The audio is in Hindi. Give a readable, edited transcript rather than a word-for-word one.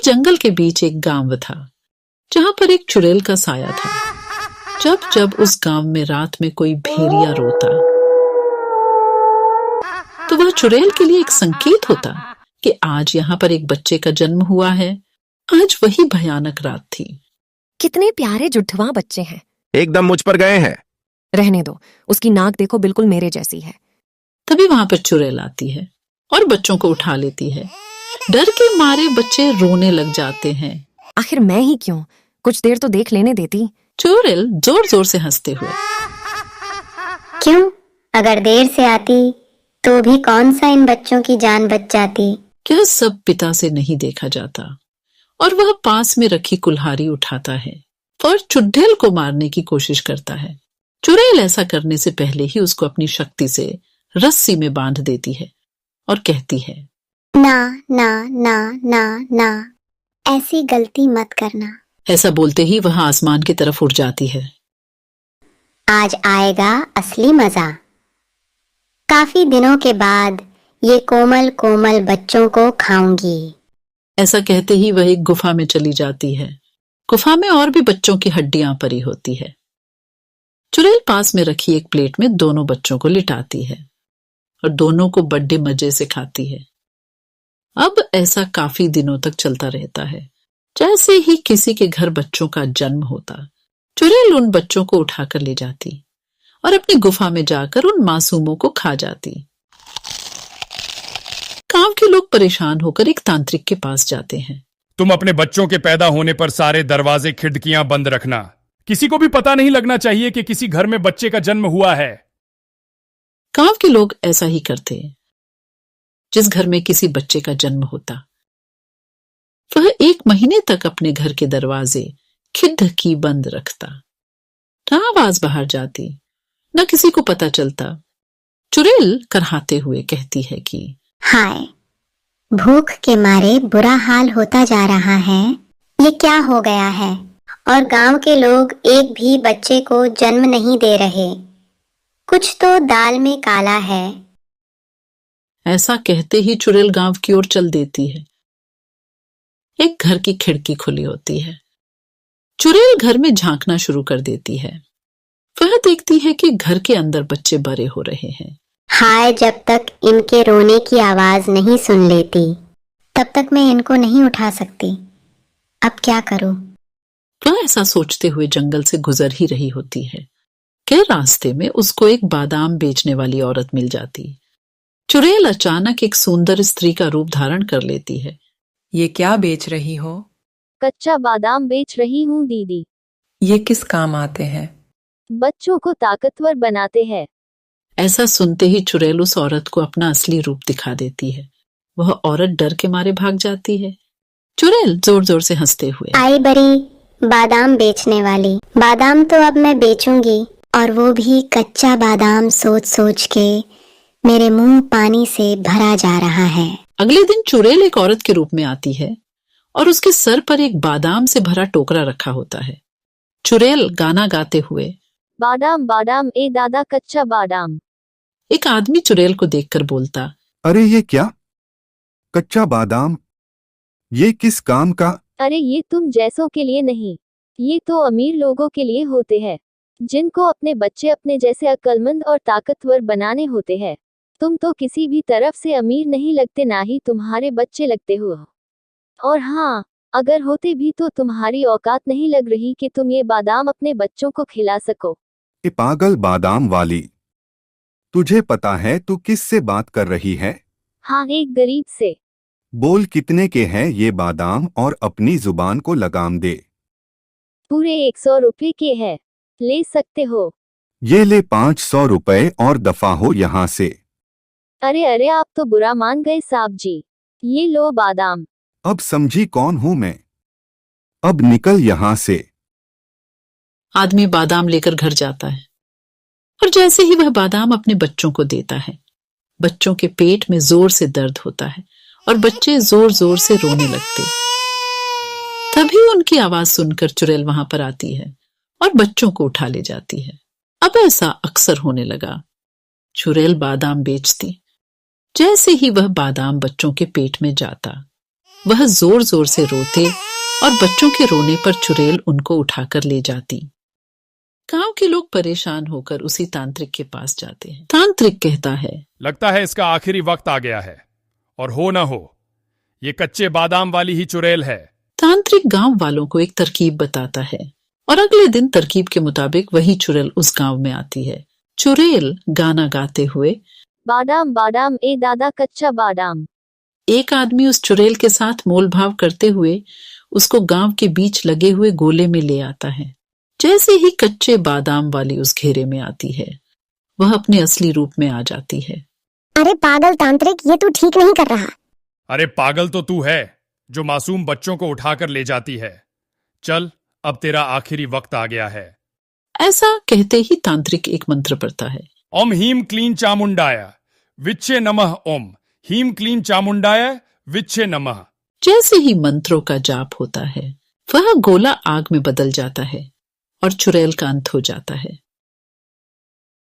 जंगल के बीच एक गांव था जहां पर एक चुड़ैल का साया था। जब जब उस गांव में रात में कोई भेड़िया रोता तो वह चुड़ैल के लिए एक संकेत होता कि आज यहाँ पर एक बच्चे का जन्म हुआ है। आज वही भयानक रात थी। कितने प्यारे जुड़वा बच्चे हैं। एकदम मुझ पर गए हैं। रहने दो, उसकी नाक देखो बिल्कुल मेरे जैसी है। तभी वहां पर चुड़ैल आती है और बच्चों को उठा लेती है। डर के मारे बच्चे रोने लग जाते हैं। आखिर मैं ही क्यों, कुछ देर तो देख लेने देती। चुड़ैल जोर जोर से हंसते हुए, क्यों, अगर देर से आती तो भी कौन सा इन बच्चों की जान बच जाती। यह सब पिता से नहीं देखा जाता और वह पास में रखी कुल्हाड़ी उठाता है और चुड़ैल को मारने की कोशिश करता है। चुड़ैल ऐसा करने से पहले ही उसको अपनी शक्ति से रस्सी में बांध देती है और कहती है, ना ना ना ना ना, ऐसी गलती मत करना। ऐसा बोलते ही वह आसमान की तरफ उड़ जाती है। आज आएगा असली मजा। काफी दिनों के बाद ये कोमल कोमल बच्चों को खाऊंगी। ऐसा कहते ही वह एक गुफा में चली जाती है। गुफा में और भी बच्चों की हड्डियां पड़ी होती है। चुड़ैल पास में रखी एक प्लेट में दोनों बच्चों को लिटाती है और दोनों को बड़े मजे से खाती है। अब ऐसा काफी दिनों तक चलता रहता है। जैसे ही किसी के घर बच्चों का जन्म होता, चुड़ैल उन बच्चों को उठाकर ले जाती और अपनी गुफा में जाकर उन मासूमों को खा जाती। गांव के लोग परेशान होकर एक तांत्रिक के पास जाते हैं। तुम अपने बच्चों के पैदा होने पर सारे दरवाजे खिड़कियां बंद रखना। किसी को भी पता नहीं लगना चाहिए कि किसी घर में बच्चे का जन्म हुआ है। गांव के लोग ऐसा ही करते। जिस घर में किसी बच्चे का जन्म होता, वह 1 महीने तक अपने घर के दरवाजे खिड़की बंद रखता। न आवाज बाहर जाती, न किसी को पता चलता। चुड़ैल करहाते हुए कहती है कि हाय, भूख के मारे बुरा हाल होता जा रहा है। ये क्या हो गया है? और गांव के लोग एक भी बच्चे को जन्म नहीं दे रहे। कुछ तो दाल में काला है। ऐसा कहते ही चुड़ैल गांव की ओर चल देती है। एक घर की खिड़की खुली होती है। चुड़ैल घर में झांकना शुरू कर देती है। वह देखती है कि घर के अंदर बच्चे बड़े हो रहे हैं। हाय, जब तक इनके रोने की आवाज नहीं सुन लेती तब तक मैं इनको नहीं उठा सकती। अब क्या करूं? वह ऐसा सोचते हुए जंगल से गुजर ही रही होती है कि रास्ते में उसको एक बादाम बेचने वाली औरत मिल जाती। चुड़ैल अचानक एक सुंदर स्त्री का रूप धारण कर लेती है। ये क्या बेच रही हो? कच्चा बादाम बेच रही हूँ दीदी। ये किस काम आते हैं? बच्चों को ताकतवर बनाते हैं। ऐसा सुनते ही चुड़ैल उस औरत को अपना असली रूप दिखा देती है। वह औरत डर के मारे भाग जाती है। चुड़ैल जोर जोर से हंसते हुए, आई बड़ी बादाम बेचने वाली, बादाम तो अब मैं बेचूंगी, और वो भी कच्चा बादाम। सोच सोच के मेरे मुंह पानी से भरा जा रहा है। अगले दिन चुड़ैल एक औरत के रूप में आती है और उसके सर पर एक बादाम से भरा टोकरा रखा होता है। चुड़ैल गाना गाते हुए, बादाम बादाम ए दादा कच्चा बादाम। एक आदमी चुड़ैल को देखकर बोलता, अरे ये क्या? कच्चा बादाम? ये किस काम का? अरे ये तुम जैसों के लिए नहीं, ये तो अमीर लोगों के लिए होते हैं, जिनको अपने बच्चे अपने जैसे अक्लमंद और ताकतवर बनाने होते हैं। तुम तो किसी भी तरफ से अमीर नहीं लगते, ना ही तुम्हारे बच्चे लगते हो। और हाँ, अगर होते भी तो तुम्हारी औकात नहीं लग रही कि तुम ये बादाम अपने बच्चों को खिला सको। ये पागल बादाम वाली, तुझे पता है तू किस से बात कर रही है? हाँ, एक गरीब से। बोल कितने के हैं ये बादाम और अपनी जुबान को लगाम दे। पूरे 100 रुपए के है, ले सकते हो। ये ले 500 रुपए और दफा हो यहाँ से। अरे अरे, आप तो बुरा मान गए साहब जी। ये लो बादाम। अब समझी कौन हूं मैं? अब निकल यहाँ से। आदमी बादाम लेकर घर जाता है और जैसे ही वह बादाम अपने बच्चों को देता है, बच्चों के पेट में जोर से दर्द होता है और बच्चे जोर जोर से रोने लगते। तभी उनकी आवाज सुनकर चुड़ैल वहां पर आती है और बच्चों को उठा ले जाती है। अब ऐसा अक्सर होने लगा। चुड़ैल बादाम बेचती। जैसे ही वह बादाम बच्चों के पेट में जाता, वह जोर जोर से रोते और बच्चों के रोने पर चुड़ैल उनको उठाकर ले जाती। गांव के लोग परेशान होकर उसी तांत्रिक के पास जाते हैं। तांत्रिक कहता है, लगता है इसका आखिरी वक्त आ गया है, और हो न हो ये कच्चे बादाम वाली ही चुड़ैल है। तांत्रिक गांव वालों को एक तरकीब बताता है और अगले दिन तरकीब के मुताबिक वही चुड़ैल उस गांव में आती है। चुड़ैल गाना गाते हुए, बादाम बादाम ए दादा कच्चा बादाम। एक आदमी उस चुड़ैल के साथ मोल भाव करते हुए उसको गांव के बीच लगे हुए गोले में ले आता है। जैसे ही कच्चे बादाम वाली उस घेरे में आती है, वह अपने असली रूप में आ जाती है। अरे पागल तांत्रिक, ये तू ठीक नहीं कर रहा। अरे पागल तो तू है जो मासूम बच्चों को उठाकर ले जाती है। चल, अब तेरा आखिरी वक्त आ गया है। ऐसा कहते ही तांत्रिक एक मंत्र पढ़ता है। ओम हीम क्लीन चामुंडाय विच्चे नमः। ओम हीम क्लीन चामुंडाय विच्चे नमः। जैसे ही मंत्रों का जाप होता है, वह गोला आग में बदल जाता है और चुड़ैल का अंत हो जाता है।